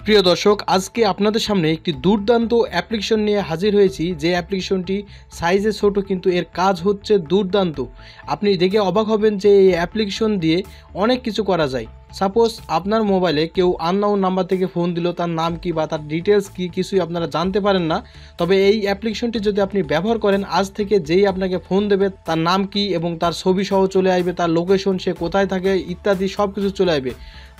প্রিয় দর্শক, আজকে আপনাদের সামনে একটি দুর্দান্ত অ্যাপ্লিকেশন নিয়ে হাজির হয়েছি। যে অ্যাপ্লিকেশনটি সাইজে ছোট কিন্তু এর কাজ হচ্ছে দুর্দান্ত। আপনি দেখে অবাক হবেন যে এই অ্যাপ্লিকেশন দিয়ে অনেক কিছু করা যায়। সাপোজ আপনার মোবাইলে কেউ আননোন নাম্বার থেকে ফোন দিল, তার নাম কি বা তার ডিটেলস কি কিছুই আপনারা জানতে পারেন না। তবে এই অ্যাপ্লিকেশনটি যদি আপনি ব্যবহার করেন, আজ থেকে যেই আপনাকে ফোন দেবে তার নাম কি এবং তার ছবি সহ চলে আসবে, তার লোকেশন, সে কোথায় থাকে ইত্যাদি সব কিছু চলে আসবে।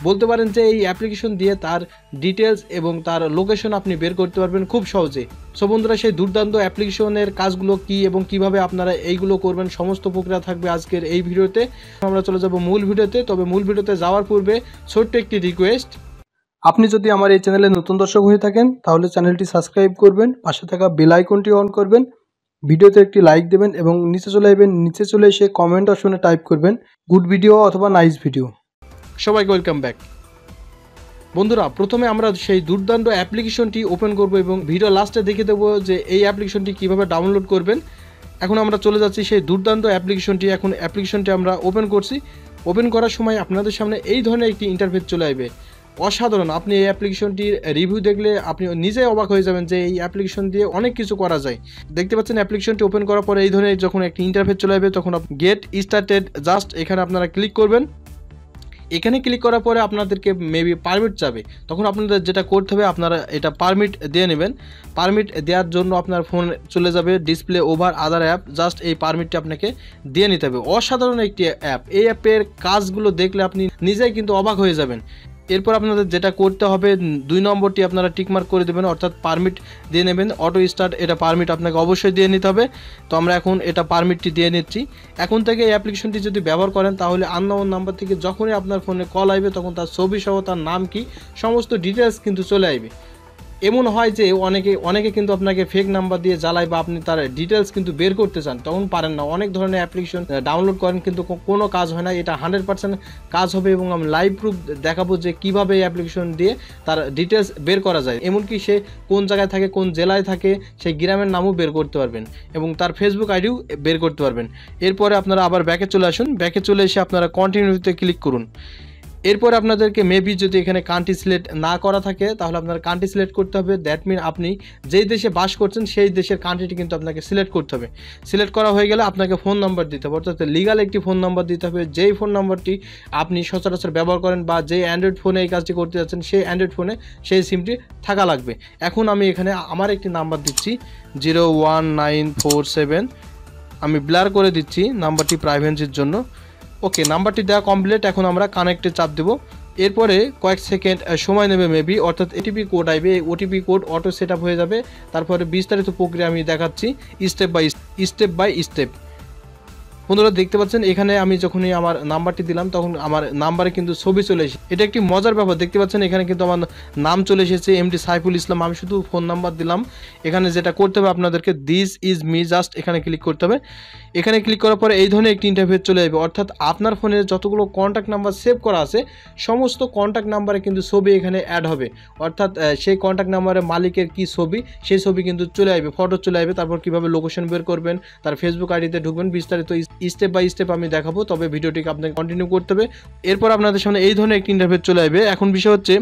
বলতে পারেন যে এই অ্যাপ্লিকেশন দিয়ে তার ডিটেলস এবং তার লোকেশন আপনি বের করতে পারবেন খুব সহজে। সো বন্ধুরা, সেই দুর্দান্ত অ্যাপ্লিকেশনের কাজগুলো কি এবং কিভাবে আপনারা এইগুলো করবেন সমস্ত প্রক্রিয়া থাকবে আজকের এই ভিডিওতে। আমরা চলে যাব মূল ভিডিওতে। তবে মূল ভিডিওতে যাওয়ার পূর্বে ছোট্ট একটি রিকোয়েস্ট, আপনি যদি আমার এই চ্যানেলে নতুন দর্শক হয়ে থাকেন তাহলে চ্যানেলটি সাবস্ক্রাইব করবেন, পাশে থাকা বেল আইকনটি অন করবেন, ভিডিওতে একটি লাইক দেবেন এবং নিচে চলে এসে কমেন্ট অপশনে টাইপ করবেন গুড ভিডিও অথবা নাইস ভিডিও। সবাইকে ওয়েলকাম ব্যাক। বন্ধুরা, প্রথমে আমরা সেই দুর্দান্ত অ্যাপ্লিকেশনটি ওপেন করব এবং ভিডিও লাস্টে দেখে দেবো যে এই অ্যাপ্লিকেশনটি কীভাবে ডাউনলোড করবেন। এখন আমরা চলে যাচ্ছি সেই দুর্দান্ত অ্যাপ্লিকেশনটি। এখন অ্যাপ্লিকেশনটি আমরা ওপেন করছি। ওপেন করার সময় আপনাদের সামনে এই ধরনের একটি ইন্টারফেস চলে আসবে। অসাধারণ। আপনি এই অ্যাপ্লিকেশনটির রিভিউ দেখলে আপনি নিজেই অবাক হয়ে যাবেন যে এই অ্যাপ্লিকেশন দিয়ে অনেক কিছু করা যায়। দেখতে পাচ্ছেন অ্যাপ্লিকেশনটি ওপেন করার পরে এই ধরনের যখন একটি ইন্টারফেস চলে আসবে তখন গেট স্টার্টেড জাস্ট এখানে আপনারা ক্লিক করবেন। এখানে ক্লিক করার পরে আপনাদেরকে মেবি পারমিট যাবে। তখন আপনাদের যেটা করতে হবে, আপনারা এটা পারমিট দিয়ে নেবেন। পারমিট দেওয়ার জন্য আপনার ফোন চলে যাবে ডিসপ্লে ওভার আদার অ্যাপ, জাস্ট এই পারমিটটি আপনাকে দিয়ে নিতে হবে। অসাধারণ একটি অ্যাপ। এই অ্যাপের কাজগুলো দেখলে আপনি নিজেই কিন্তু অবাক হয়ে যাবেন। এরপর আপনাদের যেটা করতে হবে, 2 নম্বরটি আপনারা টিকমার্ক করে দেবেন, অর্থাৎ পারমিট দিয়ে নেবেন। অটো স্টার্ট, এটা পারমিট আপনাকে অবশ্যই দিয়ে নিতে হবে। তো আমরা এখন এটা পারমিটটি দিয়ে নিচ্ছি। এখন থেকে এই অ্যাপ্লিকেশনটি যদি ব্যবহার করেন তাহলে আননোন নাম্বার থেকে যখনই আপনার ফোনে কল আসবে তখন তার ছবি সহ তার নাম কি সমস্ত ডিটেলস কিন্তু চলে আসবে। এমন হয় যে অনেকে কিন্তু আপনাকে ফেক নাম্বার দিয়ে জ্বালায় বা আপনি তার ডিটেলস কিন্তু বের করতে চান, তখন পারেন না। অনেক ধরনের অ্যাপ্লিকেশন ডাউনলোড করেন কিন্তু কোনো কাজ হয় না। এটা 100% কাজ হবে এবং আমি লাইভ প্রুফ দেখাবো যে কীভাবে এই অ্যাপ্লিকেশন দিয়ে তার ডিটেলস বের করা যায়। এমনকি সে কোন জায়গায় থাকে, কোন জেলায় থাকে, সেই গ্রামের নামও বের করতে পারবেন এবং তার ফেসবুক আইডিও বের করতে পারবেন। এরপরে আপনারা আবার ব্যাকে চলে আসুন। ব্যাকে চলে এসে আপনারা কন্টিনিউতে ক্লিক করুন। এরপর আপনাদেরকে মেবি যদি এখানে কান্ট্রি সিলেক্ট না করা থাকে তাহলে আপনার কান্ট্রি সিলেক্ট করতে হবে। দ্যাট মিন আপনি যেই দেশে বাস করছেন সেই দেশের কান্ট্রিটি কিন্তু আপনাকে সিলেক্ট করতে হবে। সিলেক্ট করা হয়ে গেলে আপনাকে ফোন নাম্বার দিতে হবে, অর্থাৎ লিগাল একটি ফোন নাম্বার দিতে হবে। যেই ফোন নাম্বারটি আপনি সচরাচর ব্যবহার করেন বা যেই অ্যান্ড্রয়েড ফোনে এই কাজটি করতে যাচ্ছেন সেই অ্যান্ড্রয়েড ফোনে সেই সিমটি থাকা লাগবে। এখন আমি এখানে আমার একটি নাম্বার দিচ্ছি 01947। আমি ব্লার করে দিচ্ছি নাম্বারটি প্রাইভেসির জন্য। ওকে, নাম্বারটি দেওয়া কমপ্লিট। এখন আমরা কানেক্টে চাপ দেব। এরপরে কয়েক সেকেন্ড সময় নেবে মেবি, অর্থাৎ ওটিপি কোড আসবে। OTP code auto set up হয়ে যাবে। তারপরে বিস্তারিত প্রক্রিয়া আমি দেখাচ্ছি স্টেপ বাই স্টেপ। বন্ধুরা, দেখতে পাচ্ছেন এখানে আমি যখনই আমার নাম্বারটি দিলাম তখন আমার নাম্বারে কিন্তু ছবি চলে এসেছে। এটা একটি মজার ব্যাপার। দেখতে পাচ্ছেন এখানে কিন্তু আমার নাম চলে এসেছে, MD সাইফুল ইসলাম। আমি শুধু ফোন নাম্বার দিলাম। এখানে যেটা করতে হবে আপনাদেরকে, দিস ইজ মি, জাস্ট এখানে ক্লিক করতে হবে। এখানে ক্লিক করার পরে এই ধরনের একটি ইন্টারফেস চলে যাবে, অর্থাৎ আপনার ফোনে যতগুলো কন্ট্যাক্ট নাম্বার সেভ করা আছে সমস্ত কন্ট্যাক্ট নাম্বারে কিন্তু ছবি এখানে অ্যাড হবে। অর্থাৎ সেই কন্ট্যাক্ট নাম্বারের মালিকের কি ছবি, সেই ছবি কিন্তু চলে আসবে, ফটো চলে আসবে। তারপর কীভাবে লোকেশন বের করবেন, তার ফেসবুক আইডিতে ঢুকবেন, বিস্তারিত স্টেপ বাই স্টেপ আমি দেখাবো। তবে ভিডিওটিকে আপনাকে কন্টিনিউ করতে হবে। এরপর আপনাদের সামনে এই ধরনের একটি ইন্টারফেস চলে আসবে। এখন বিষয় হচ্ছে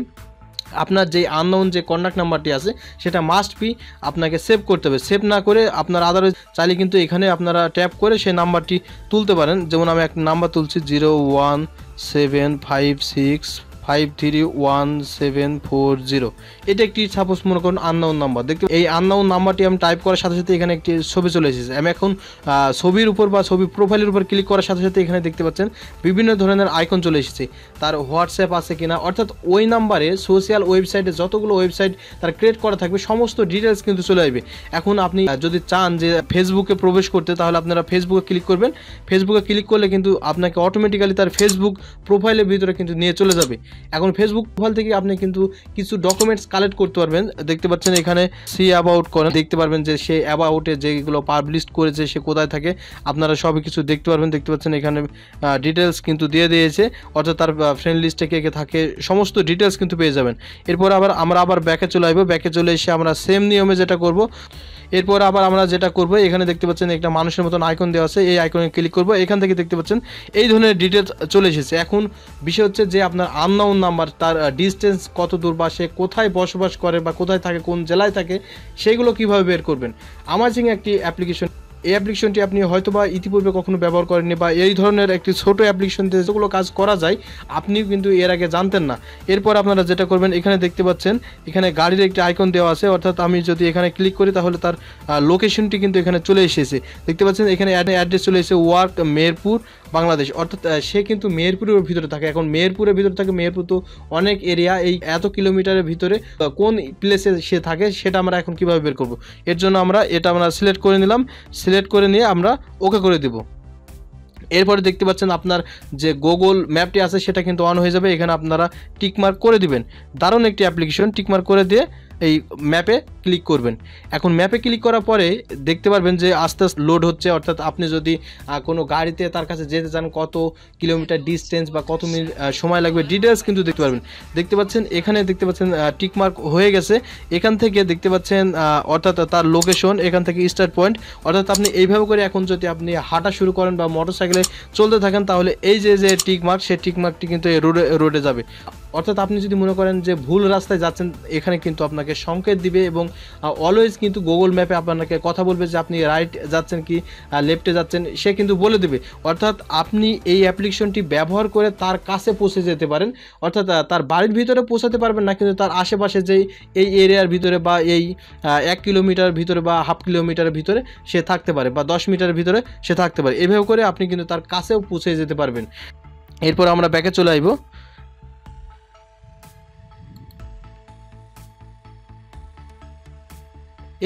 আপনার যে আননোন যে কন্ট্যাক্ট নাম্বারটি আছে সেটা মাস্ট বি আপনাকে সেভ করতে হবে। সেভ না করে আপনার আদারওয়াইজ চাইলে কিন্তু এখানে আপনারা ট্যাপ করে সেই নাম্বারটি তুলতে পারেন। যেমন আমি একটা নাম্বার তুলছি 01756531740। এটা একটি সাপোজ মনে করুন আননোন নাম্বার। দেখতে এই আননোন নাম্বারটি আমি টাইপ করার সাথে সাথে এখানে একটি ছবি চলে এসেছে। আমি এখন ছবির উপর বা ছবি প্রোফাইলের উপর ক্লিক করার সাথে সাথে এখানে দেখতে পাচ্ছেন বিভিন্ন ধরনের আইকন চলে এসেছে। তার হোয়াটসঅ্যাপ আছে কিনা, অর্থাৎ ওই নাম্বারে সোশ্যাল ওয়েবসাইটে যতগুলো ওয়েবসাইট তার ক্রিয়েট করা থাকবে সমস্ত ডিটেলস কিন্তু চলে আসবে। এখন আপনি যদি চান যে ফেসবুকে প্রবেশ করতে তাহলে আপনারা ফেসবুকে ক্লিক করবেন। ফেসবুকে ক্লিক করলে কিন্তু আপনাকে অটোমেটিক্যালি তার ফেসবুক প্রোফাইলের ভিতরে কিন্তু নিয়ে চলে যাবে। এখন ফেসবুক প্রোফাইল থেকে আপনি কিন্তু কিছু ডকুমেন্টস কালেক্ট করতে পারবেন। দেখতে পাচ্ছেন এখানে সি অ্যাবাউট করেন, দেখতে পারবেন যে সে অ্যাবাউটে যেগুলো পাবলিশ করেছে সে কোথায় থাকে আপনারা সবই কিছু দেখতে পারবেন। দেখতে পাচ্ছেন এখানে ডিটেলস কিন্তু দিয়ে দিয়েছে, অর্থাৎ তার ফ্রেন্ড লিস্টে কে কে থাকে সমস্ত ডিটেলস কিন্তু পেয়ে যাবেন। এরপর আমরা আবার ব্যাকে চলে আসবো। ব্যাকে চলে এসে আমরা সেম নিয়মে যেটা করব, এরপর আবার আমরা যেটা করব, এখানে দেখতে পাচ্ছেন একটা মানুষের মতন আইকন দেওয়া আছে, এই আইকনে ক্লিক করব। এখান থেকে দেখতে পাচ্ছেন এই ধরনের ডিটেলস চলে এসেছে। এখন বিষয় হচ্ছে যে আপনার আননোন নাম্বার, তার ডিস্টেন্স কত দূর বা সে কোথায় বসবাস করে বা কোথায় থাকে, কোন জেলায় থাকে, সেগুলো কিভাবে বের করবেন। অ্যামাজিং একটি অ্যাপ্লিকেশন। এই অ্যাপ্লিকেশনটি আপনি হয়তো বা ইতিপূর্বে কখনো ব্যবহার করেননি, বা এই ধরনের একটি ছোট অ্যাপ্লিকেশন দিয়ে যেগুলো কাজ করা যায় আপনিও কিন্তু এর আগে জানতেন না। এরপর আপনারা যেটা করবেন, এখানে দেখতে পাচ্ছেন এখানে গাড়ির একটি আইকন দেওয়া আছে, অর্থাৎ আমি যদি এখানে ক্লিক করি তাহলে তার লোকেশনটি কিন্তু এখানে চলে এসেছে। দেখতে পাচ্ছেন এখানে অ্যাড্রেস চলে এসেছে ওয়ার্ক মেহেরপুর বাংলাদেশ, অর্থাৎ সে কিন্তু মেহেরপুরের ভিতরে থাকে। এখন মেহেরপুরের ভিতরে থাকে, মেহেরপুর তো অনেক এরিয়া, এই এত কিলোমিটারের ভিতরে কোন প্লেসে সে থাকে সেটা আমরা এখন কিভাবে বের করব। এর জন্য আমরা সিলেক্ট করে নিলাম, সিলেক্ট করে নিয়ে আমরা ওকে করে দেব। এরপরে দেখতে পাচ্ছেন আপনার যে গুগল ম্যাপটি আছে সেটা কিন্তু অন হয়ে যাবে। এখানে আপনারা টিকমার্ক করে দিবেন। দারুণ একটি অ্যাপ্লিকেশন, টিকমার্ক করে দিয়ে এই ম্যাপে ক্লিক করবেন। এখন ম্যাপে ক্লিক করার পরে দেখতে পারবেন যে আস্তে আস্তে লোড হচ্ছে, অর্থাৎ আপনি যদি কোনো গাড়িতে তার কাছে যেতে চান কত কিলোমিটার ডিস্টেন্স বা কত মিনিট সময় লাগবে ডিটেলস কিন্তু দেখতে পারবেন। দেখতে পাচ্ছেন এখানে দেখতে পাচ্ছেন টিকমার্ক হয়ে গেছে। এখান থেকে দেখতে পাচ্ছেন অর্থাৎ তার লোকেশন, এখান থেকে স্টার্ট পয়েন্ট, অর্থাৎ আপনি এইভাবে করে এখন যদি আপনি হাঁটা শুরু করেন বা মোটরসাইকেলে চলতে থাকেন তাহলে এই যে টিকমার্ক, সেই টিকমার্কটি কিন্তু এই রোডে যাবে। অর্থাৎ আপনি যদি মনে করেন যে ভুল রাস্তায় যাচ্ছেন, এখানে কিন্তু আপনাকে সংকেত দিবে এবং অলওয়েজ কিন্তু গুগল ম্যাপে আপনাকে কথা বলবে যে আপনি রাইট যাচ্ছেন কি লেফটে যাচ্ছেন, সে কিন্তু বলে দেবে। অর্থাৎ আপনি এই অ্যাপ্লিকেশনটি ব্যবহার করে তার কাছে পৌঁছে যেতে পারেন, অর্থাৎ তার বাড়ির ভিতরে পৌঁছাতে পারবেন না, কিন্তু তার আশেপাশে যেই এই এরিয়ার ভিতরে বা এই 1 কিলোমিটার ভিতরে বা হাফ কিলোমিটারের ভিতরে সে থাকতে পারে বা 10 মিটারের ভিতরে সে থাকতে পারে। এভাবে করে আপনি কিন্তু তার কাছেও পৌঁছে যেতে পারবেন। এরপর আমরা ব্যাকে চলে আসবো।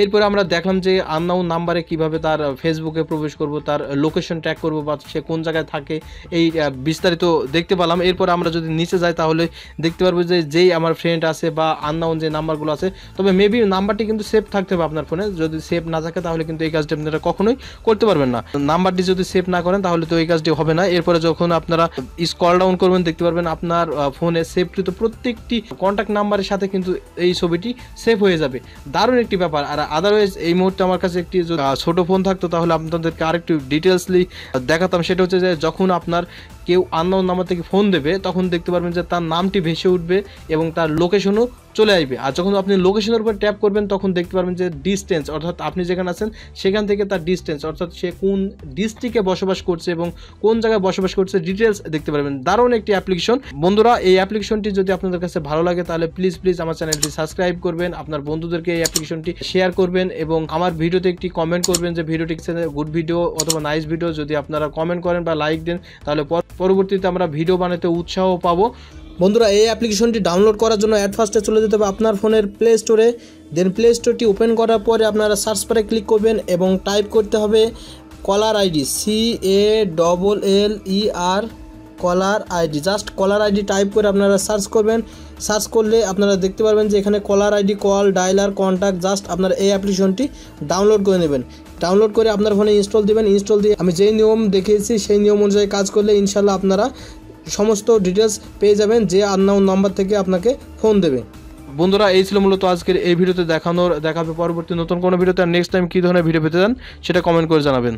এরপরে আমরা দেখলাম যে আননোন নাম্বারে কিভাবে তার ফেসবুকে প্রবেশ করব, তার লোকেশন ট্র্যাক করব বা সে কোন জায়গায় থাকে, এই বিস্তারিত দেখতে পেলাম। এরপর আমরা যদি নিচে যাই তাহলে দেখতে পারবো যে যেই আমার ফ্রেন্ড আছে বা আননোন যে নাম্বারগুলো আছে, তবে মেবি নাম্বারটি কিন্তু সেভ থাকতে হবে আপনার ফোনে। যদি সেভ না থাকে তাহলে কিন্তু এই কাজটি আপনারা কখনোই করতে পারবেন না। নাম্বারটি যদি সেভ না করেন তাহলে তো এই কাজটি হবে না। এরপরে যখন আপনারা স্ক্রল ডাউন করবেন দেখতে পারবেন আপনার ফোনে সেভকৃত প্রত্যেকটি কন্ট্যাক্ট নাম্বারের সাথে কিন্তু এই ছবিটি সেভ হয়ে যাবে। দারুণ একটি ব্যাপার। আর আদারওয়াইজ এই মুহূর্তে আমার কাছে একটি ছোট ফোন থাকতো তাহলে আপনাদেরকে আরেকটু ডিটেলসলি দেখাতাম। সেটা হচ্ছে যে যখন আপনার কেউ আননোন নাম্বার থেকে ফোন দেবে তখন দেখতে পারবেন যে তার নামটি ভেসে উঠবে এবং তার লোকেশনও চলে আসবে। আর যখন আপনি লোকেশনের উপর ট্যাপ করবেন তখন দেখতে পারবেন যে ডিস্টেন্স, অর্থাৎ আপনি যেখানে আছেন সেখান থেকে তার ডিস্টেন্স, অর্থাৎ সে কোন ডিস্ট্রিক্টে বসবাস করছে এবং কোন জায়গায় বসবাস করছে ডিটেলস দেখতে পারবেন। দারুণ একটি অ্যাপ্লিকেশন। বন্ধুরা, এই অ্যাপ্লিকেশনটি যদি আপনাদের কাছে ভালো লাগে তাহলে প্লিজ আমার চ্যানেলটি সাবস্ক্রাইব করবেন, আপনার বন্ধুদেরকে এই অ্যাপ্লিকেশনটি শেয়ার করবেন এবং আমার ভিডিওতে একটি কমেন্ট করবেন যে ভিডিওটি গুড ভিডিও অথবা নাইস ভিডিও। যদি আপনারা কমেন্ট করেন বা লাইক দেন তাহলে পরবর্তীতে আমরা ভিডিও বানাতে উৎসাহ পাবো। বন্ধুরা, এই অ্যাপ্লিকেশনটি ডাউনলোড করার জন্য অ্যাট ফার্স্টে চলে যেতে হবে আপনার ফোনের প্লে স্টোরে। দেন প্লে স্টোরটি ওপেন করার পরে আপনারা সার্চ বারে ক্লিক করবেন এবং টাইপ করতে হবে caller ID, CALLER caller ID. Just caller ID type করে আপনারা সার্চ করবেন। সার্চ করলে আপনারা দেখতে পারবেন যে এখানে caller ID, call, dialler, contact. Just আপনারা এই অ্যাপ্লিকেশনটি ডাউনলোড করে নেবেন। ডাউনলোড করে আপনার ফোনে ইনস্টল দেবেন। ইনস্টল দিয়ে আমি যেই নিয়ম দেখিয়েছি সেই নিয়ম অনুযায়ী কাজ করলে ইনশাল্লাহ আপনারা সমস্ত ডিটেলস পেয়ে যাবেন যে আননোন নাম্বার থেকে আপনাকে ফোন দেবে। বন্ধুরা, এই ছিল মূলত আজকের এই ভিডিওতে দেখাবে পরবর্তী নতুন কোনো ভিডিওতে। আর নেক্সট টাইম কী ধরনের ভিডিও পেতে চান সেটা কমেন্ট করে জানাবেন।